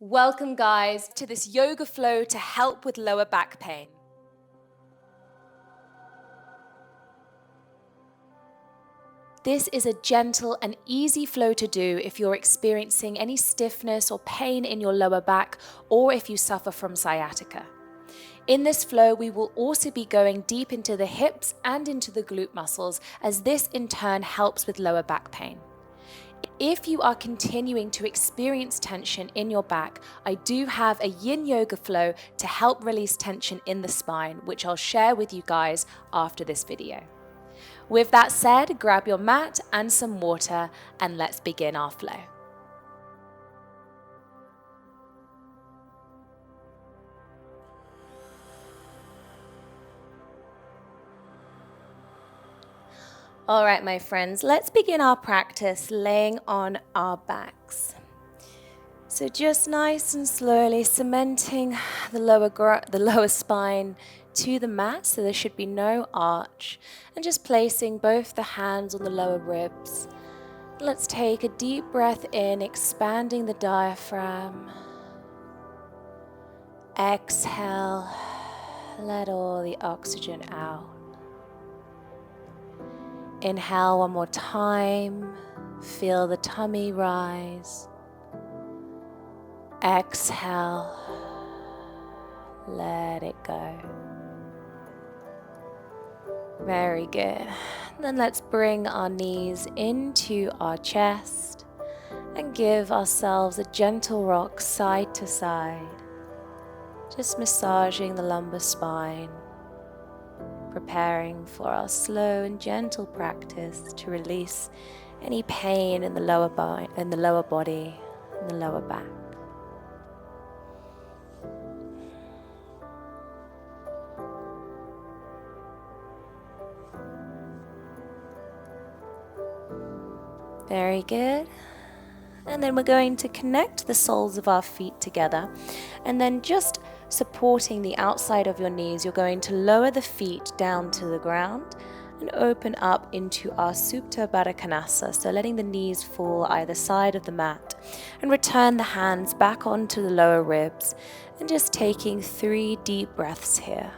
Welcome, guys, to this yoga flow to help with lower back pain. This is a gentle and easy flow to do if you're experiencing any stiffness or pain in your lower back, or if you suffer from sciatica. In this flow, we will also be going deep into the hips and into the glute muscles, as this in turn helps with lower back pain. If you are continuing to experience tension in your back, I do have a yin yoga flow to help release tension in the spine, which I'll share with you guys after this video. With that said, grab your mat and some water, and let's begin our flow. All right, my friends, let's begin our practice laying on our backs. So just nice and slowly cementing the lower spine to the mat, so there should be no arch, and just placing both the hands on the lower ribs. Let's take a deep breath in, expanding the diaphragm. Exhale, let all the oxygen out. Inhale one more time, feel the tummy rise. Exhale, let it go. Very good. Then let's bring our knees into our chest and give ourselves a gentle rock side to side. Just massaging the lumbar spine, preparing for our slow and gentle practice to release any pain in the lower body, and the lower back. Very good. And then we're going to connect the soles of our feet together, and then just supporting the outside of your knees, you're going to lower the feet down to the ground and open up into our Supta Baddha Konasana, so letting the knees fall either side of the mat, and return the hands back onto the lower ribs, and just taking 3 deep breaths here.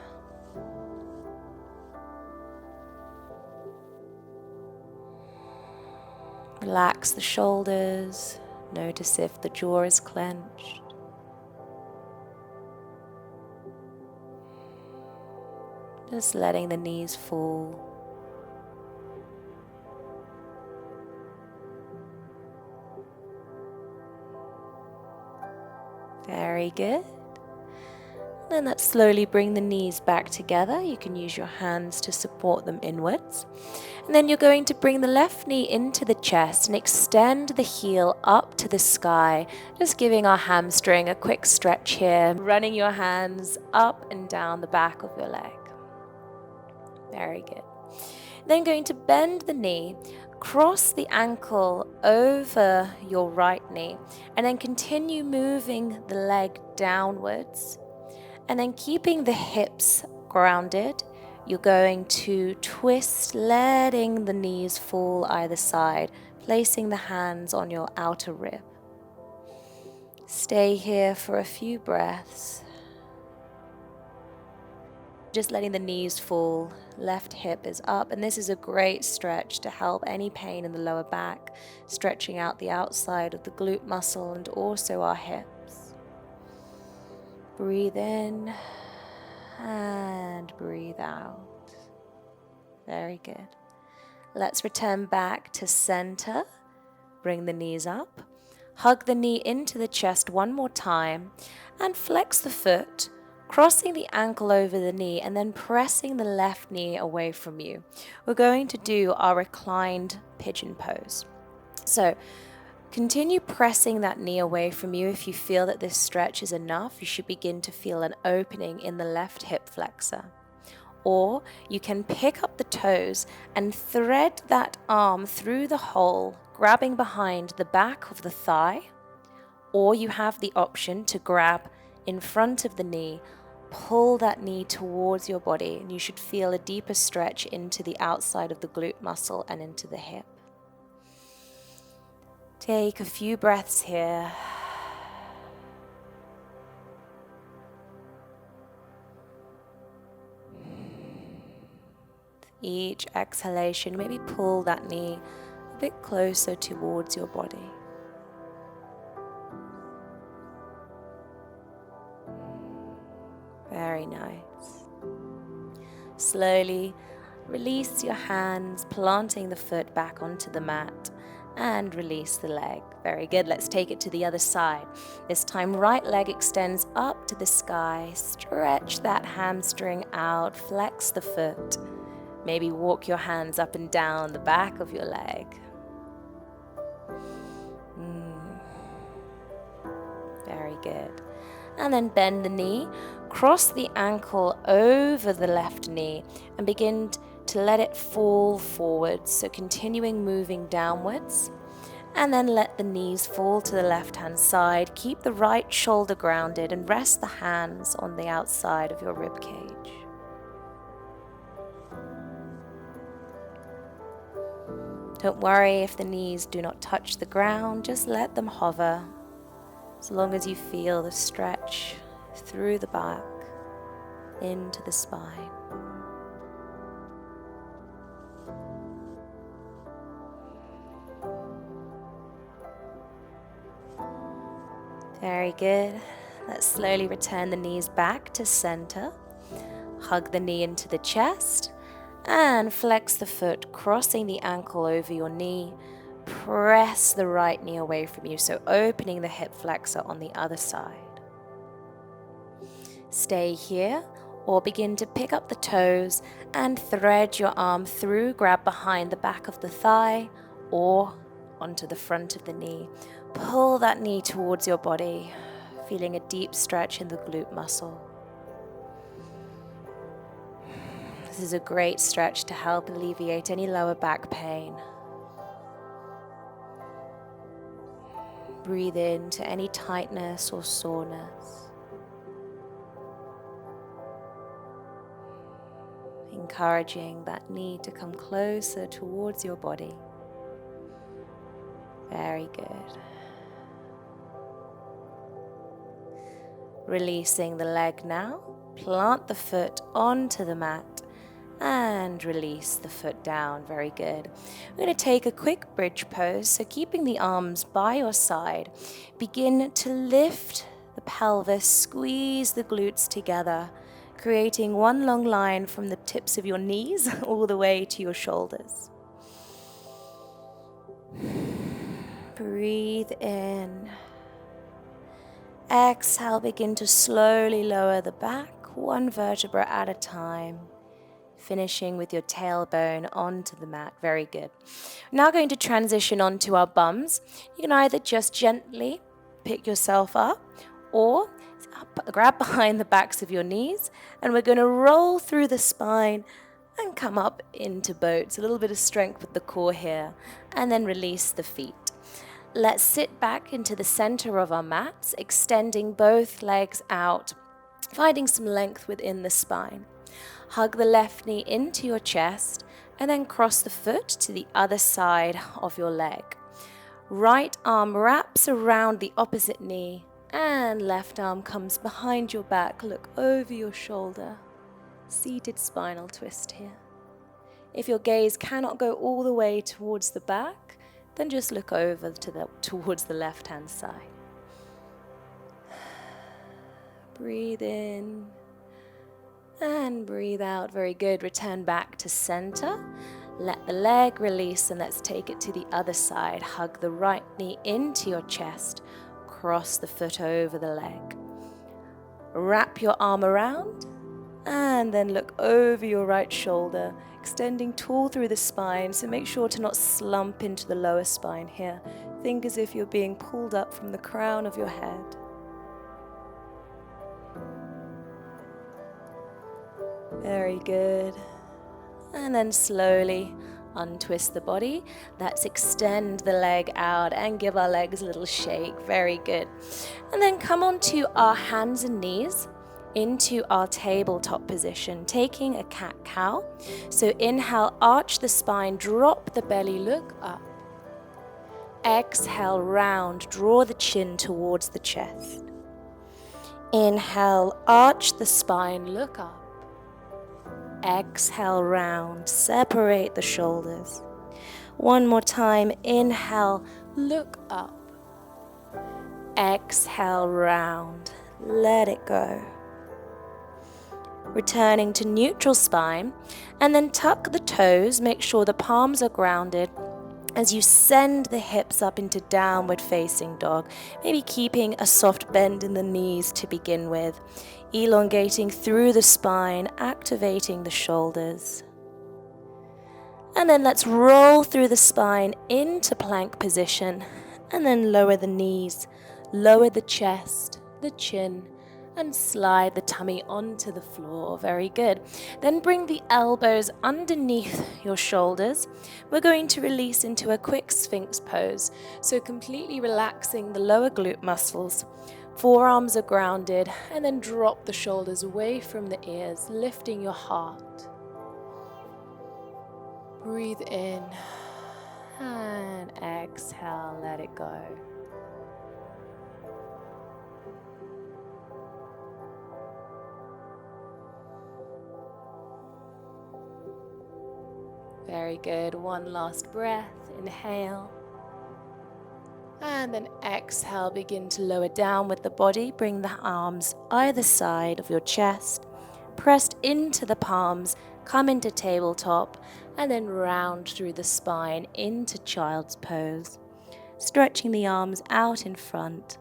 Relax the shoulders, notice if the jaw is clenched. Just letting the knees fall. Very good. Then let's slowly bring the knees back together. You can use your hands to support them inwards. And then you're going to bring the left knee into the chest and extend the heel up to the sky, just giving our hamstring a quick stretch here, running your hands up and down the back of your leg. Very good. Then going to bend the knee, cross the ankle over your right knee, and then continue moving the leg downwards. And then keeping the hips grounded, you're going to twist, letting the knees fall either side, placing the hands on your outer rib. Stay here for a few breaths. Just letting the knees fall, left hip is up, and this is a great stretch to help any pain in the lower back, stretching out the outside of the glute muscle and also our hips. Breathe in and breathe out. Very good. Let's return back to center. Bring the knees up. Hug the knee into the chest one more time and flex the foot, crossing the ankle over the knee and then pressing the left knee away from you. We're going to do our reclined pigeon pose. So continue pressing that knee away from you. If you feel that this stretch is enough, you should begin to feel an opening in the left hip flexor. Or you can pick up the toes and thread that arm through the hole, grabbing behind the back of the thigh. Or you have the option to grab in front of the knee, pull that knee towards your body, and you should feel a deeper stretch into the outside of the glute muscle and into the hip. Take a few breaths here. Each exhalation, maybe pull that knee a bit closer towards your body. Very nice. Slowly release your hands, planting the foot back onto the mat, and release the leg. Very good. Let's take it to the other side. This time, right leg extends up to the sky. Stretch that hamstring out, flex the foot. Maybe walk your hands up and down the back of your leg. Very good. And then bend the knee, cross the ankle over the left knee, and begin to let it fall forwards. So continuing moving downwards. And then let the knees fall to the left-hand side. Keep the right shoulder grounded and rest the hands on the outside of your rib cage. Don't worry if the knees do not touch the ground, just let them hover, as long as you feel the stretch through the back, into the spine. Very good. Let's slowly return the knees back to center. Hug the knee into the chest. And flex the foot, crossing the ankle over your knee. Press the right knee away from you, so opening the hip flexor on the other side. Stay here, or begin to pick up the toes and thread your arm through, grab behind the back of the thigh, or onto the front of the knee. Pull that knee towards your body, feeling a deep stretch in the glute muscle. This is a great stretch to help alleviate any lower back pain. Breathe into any tightness or soreness. Encouraging that knee to come closer towards your body. Very good. Releasing the leg now. Plant the foot onto the mat. And release the foot down. Very good. We're going to take a quick bridge pose. So keeping the arms by your side, begin to lift the pelvis, squeeze the glutes together, creating one long line from the tips of your knees all the way to your shoulders. Breathe in. Exhale, begin to slowly lower the back, one vertebra at a time. Finishing with your tailbone onto the mat. Very good. We're now going to transition onto our bums. You can either just gently pick yourself up or grab behind the backs of your knees, and we're going to roll through the spine and come up into boats. A little bit of strength with the core here, and then release the feet. Let's sit back into the center of our mats, extending both legs out, finding some length within the spine. Hug the left knee into your chest and then cross the foot to the other side of your leg. Right arm wraps around the opposite knee and left arm comes behind your back. Look over your shoulder. Seated spinal twist here. If your gaze cannot go all the way towards the back, then just look over towards the left-hand side. Breathe in. And breathe out. Very good. Return back to center. Let the leg release and let's take it to the other side. Hug the right knee into your chest. Cross the foot over the leg. Wrap your arm around and then look over your right shoulder, extending tall through the spine. So make sure to not slump into the lower spine here. Think as if you're being pulled up from the crown of your head. Very good. And then slowly untwist the body. Let's extend the leg out and give our legs a little shake. Very good. And then come onto our hands and knees into our tabletop position, taking a cat-cow. So inhale, arch the spine, drop the belly, look up. Exhale, round, draw the chin towards the chest. Inhale, arch the spine, look up. Exhale, round. Separate the shoulders. One more time. Inhale, look up. Exhale, round. Let it go. Returning to neutral spine, and then tuck the toes. Make sure the palms are grounded as you send the hips up into downward facing dog, maybe keeping a soft bend in the knees to begin with, elongating through the spine, activating the shoulders. And then let's roll through the spine into plank position, and then lower the knees, lower the chest, the chin, and slide the tummy onto the floor. Very good. Then bring the elbows underneath your shoulders. We're going to release into a quick Sphinx pose, so completely relaxing the lower glute muscles. Forearms are grounded, and then drop the shoulders away from the ears, lifting your heart. Breathe in and exhale, let it go. Very good. One last breath. Inhale. And then exhale. Begin to lower down with the body. Bring the arms either side of your chest. Pressed into the palms. Come into tabletop. And then round through the spine into child's pose. Stretching the arms out in front.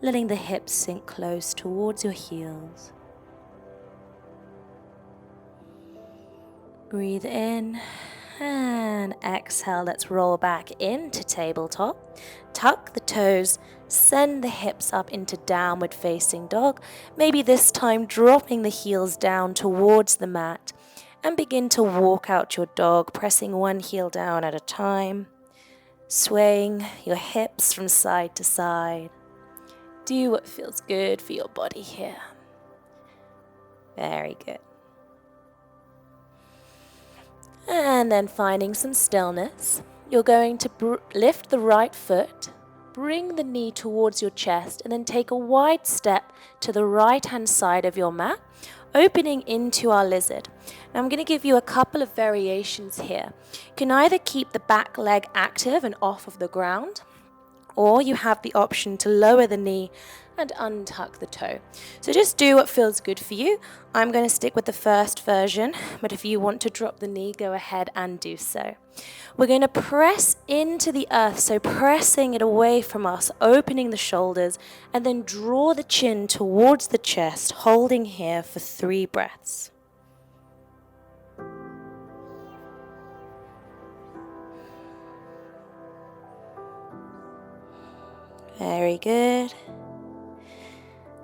Letting the hips sink close towards your heels. Breathe in. And exhale, let's roll back into tabletop. Tuck the toes, send the hips up into downward facing dog. Maybe this time dropping the heels down towards the mat. And begin to walk out your dog, pressing one heel down at a time. Swaying your hips from side to side. Do what feels good for your body here. Very good. And then finding some stillness, you're going to lift the right foot, bring the knee towards your chest, and then take a wide step to the right-hand side of your mat, opening into our lizard. Now I'm going to give you a couple of variations here. You can either keep the back leg active and off of the ground, or you have the option to lower the knee and untuck the toe. So just do what feels good for you. I'm going to stick with the first version, but if you want to drop the knee, go ahead and do so. We're going to press into the earth, so pressing it away from us, opening the shoulders, and then draw the chin towards the chest, holding here for 3 breaths. Very good.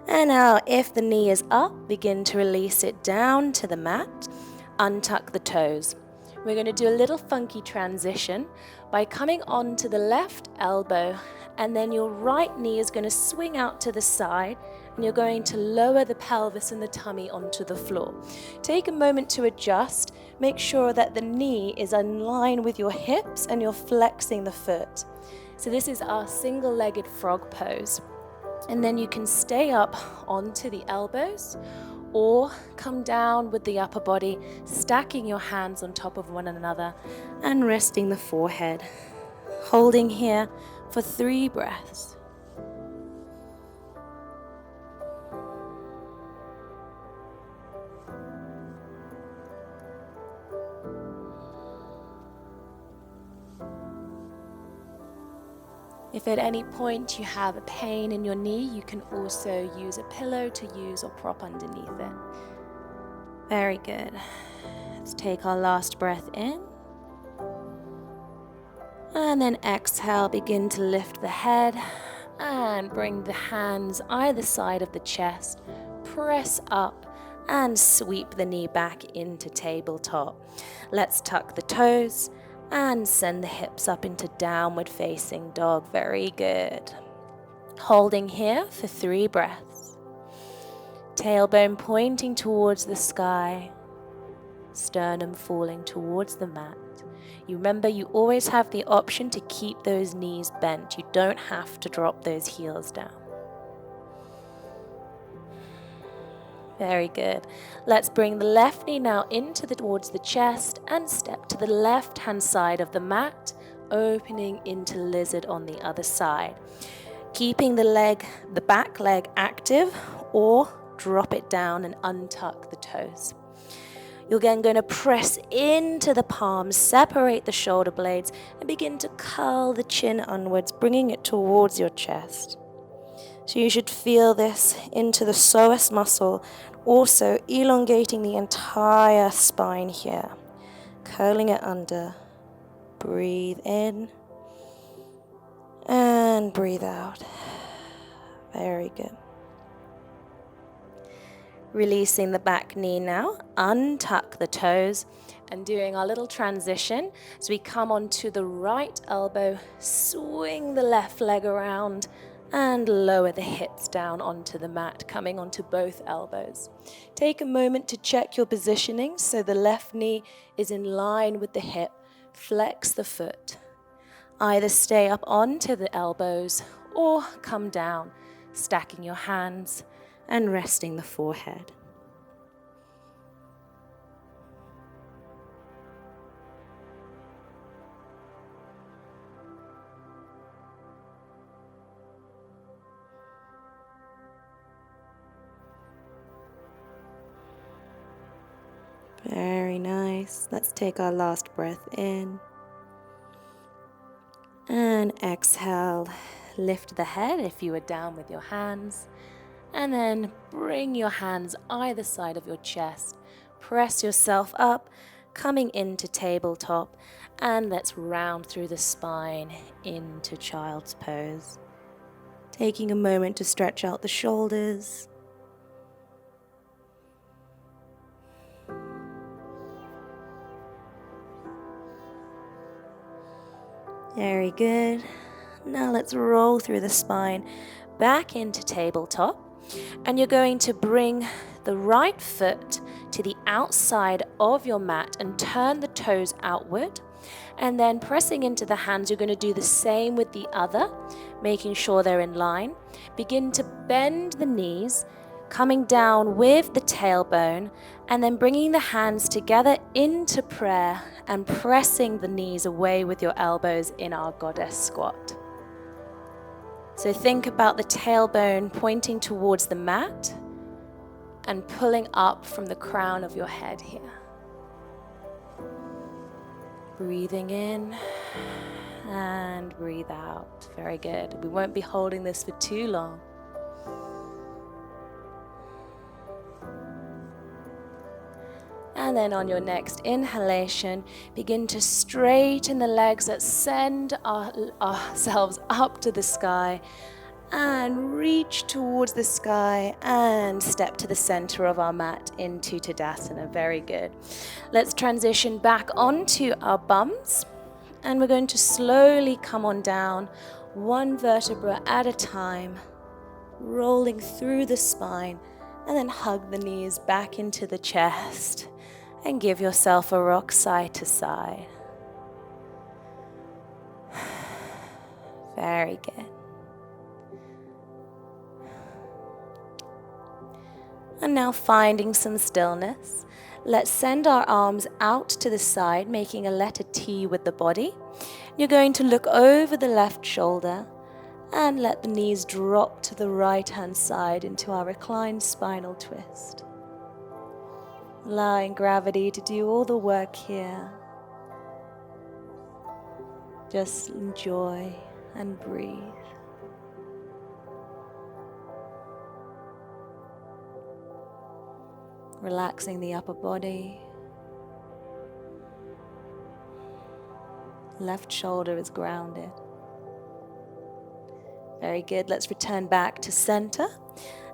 And now, if the knee is up, begin to release it down to the mat. Untuck the toes. We're going to do a little funky transition by coming onto the left elbow, and then your right knee is going to swing out to the side, and you're going to lower the pelvis and the tummy onto the floor. Take a moment to adjust. Make sure that the knee is in line with your hips and you're flexing the foot. So this is our single-legged frog pose. And then you can stay up onto the elbows or come down with the upper body, stacking your hands on top of one another and resting the forehead. Holding here for 3 breaths. If at any point you have a pain in your knee, you can also use a pillow to use or prop underneath it. Very good. Let's take our last breath in. And then exhale, begin to lift the head and bring the hands either side of the chest. Press up and sweep the knee back into tabletop. Let's tuck the toes. And send the hips up into downward facing dog. Very good. Holding here for 3 breaths. Tailbone pointing towards the sky. Sternum falling towards the mat. You remember, you always have the option to keep those knees bent. You don't have to drop those heels down. Very good. Let's bring the left knee now towards the chest and step to the left-hand side of the mat, opening into lizard on the other side. Keeping the back leg active, or drop it down and untuck the toes. You're again going to press into the palms, separate the shoulder blades, and begin to curl the chin onwards, bringing it towards your chest. So you should feel this into the psoas muscle, also elongating the entire spine here. Curling it under. Breathe in and breathe out. Very good. Releasing the back knee now, untuck the toes, and doing our little transition. So we come onto the right elbow, swing the left leg around, and lower the hips down onto the mat, coming onto both elbows. Take a moment to check your positioning so the left knee is in line with the hip. Flex the foot. Either stay up onto the elbows or come down, stacking your hands and resting the forehead. Very nice. Let's take our last breath in. And exhale. Lift the head if you are down with your hands. And then bring your hands either side of your chest. Press yourself up, coming into tabletop. And let's round through the spine into child's pose. Taking a moment to stretch out the shoulders. Very good. Now let's roll through the spine back into tabletop. And you're going to bring the right foot to the outside of your mat and turn the toes outward. And then pressing into the hands, you're going to do the same with the other, making sure they're in line. Begin to bend the knees, coming down with the tailbone, and then bringing the hands together into prayer and pressing the knees away with your elbows in our goddess squat. So think about the tailbone pointing towards the mat and pulling up from the crown of your head here. Breathing in and breathe out. Very good. We won't be holding this for too long. And then on your next inhalation, begin to straighten the legs. Let's send ourselves up to the sky and reach towards the sky and step to the center of our mat into Tadasana. Very good. Let's transition back onto our bums, and we're going to slowly come on down, one vertebra at a time, rolling through the spine, and then hug the knees back into the chest and give yourself a rock side to side. Very good. And now finding some stillness, let's send our arms out to the side, making a letter T with the body. You're going to look over the left shoulder and let the knees drop to the right-hand side into our reclined spinal twist. Allowing gravity to do all the work here. Just enjoy and breathe. Relaxing the upper body. Left shoulder is grounded. Very good. Let's return back to center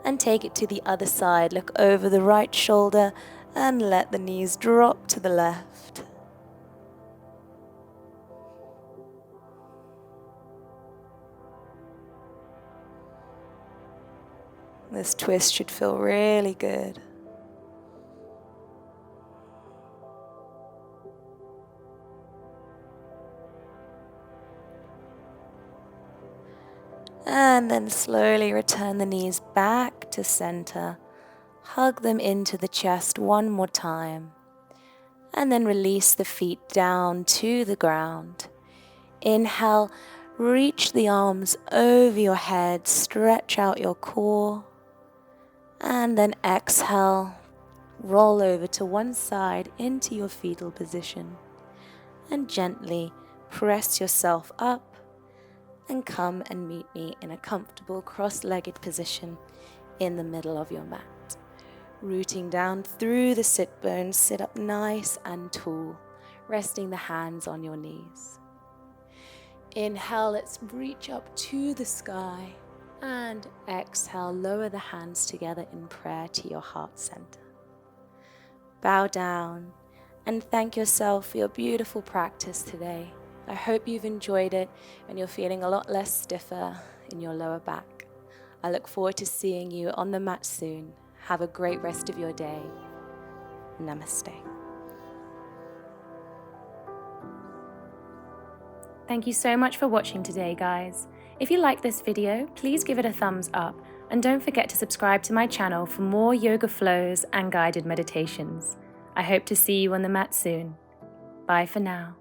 and take it to the other side. Look over the right shoulder and let the knees drop to the left. This twist should feel really good. And then slowly return the knees back to center, Hug them into the chest one more time. And then release the feet down to the ground. Inhale, reach the arms over your head, stretch out your core. And then exhale, roll over to one side into your fetal position. And gently press yourself up and come and meet me in a comfortable cross-legged position in the middle of your mat. Rooting down through the sit bones, sit up nice and tall, resting the hands on your knees. Inhale, let's reach up to the sky, and exhale, lower the hands together in prayer to your heart center. Bow down and thank yourself for your beautiful practice today. I hope you've enjoyed it and you're feeling a lot less stiffer in your lower back. I look forward to seeing you on the mat soon. Have a great rest of your day. Namaste. Thank you so much for watching today, guys. If you like this video, please give it a thumbs up and don't forget to subscribe to my channel for more yoga flows and guided meditations. I hope to see you on the mat soon. Bye for now.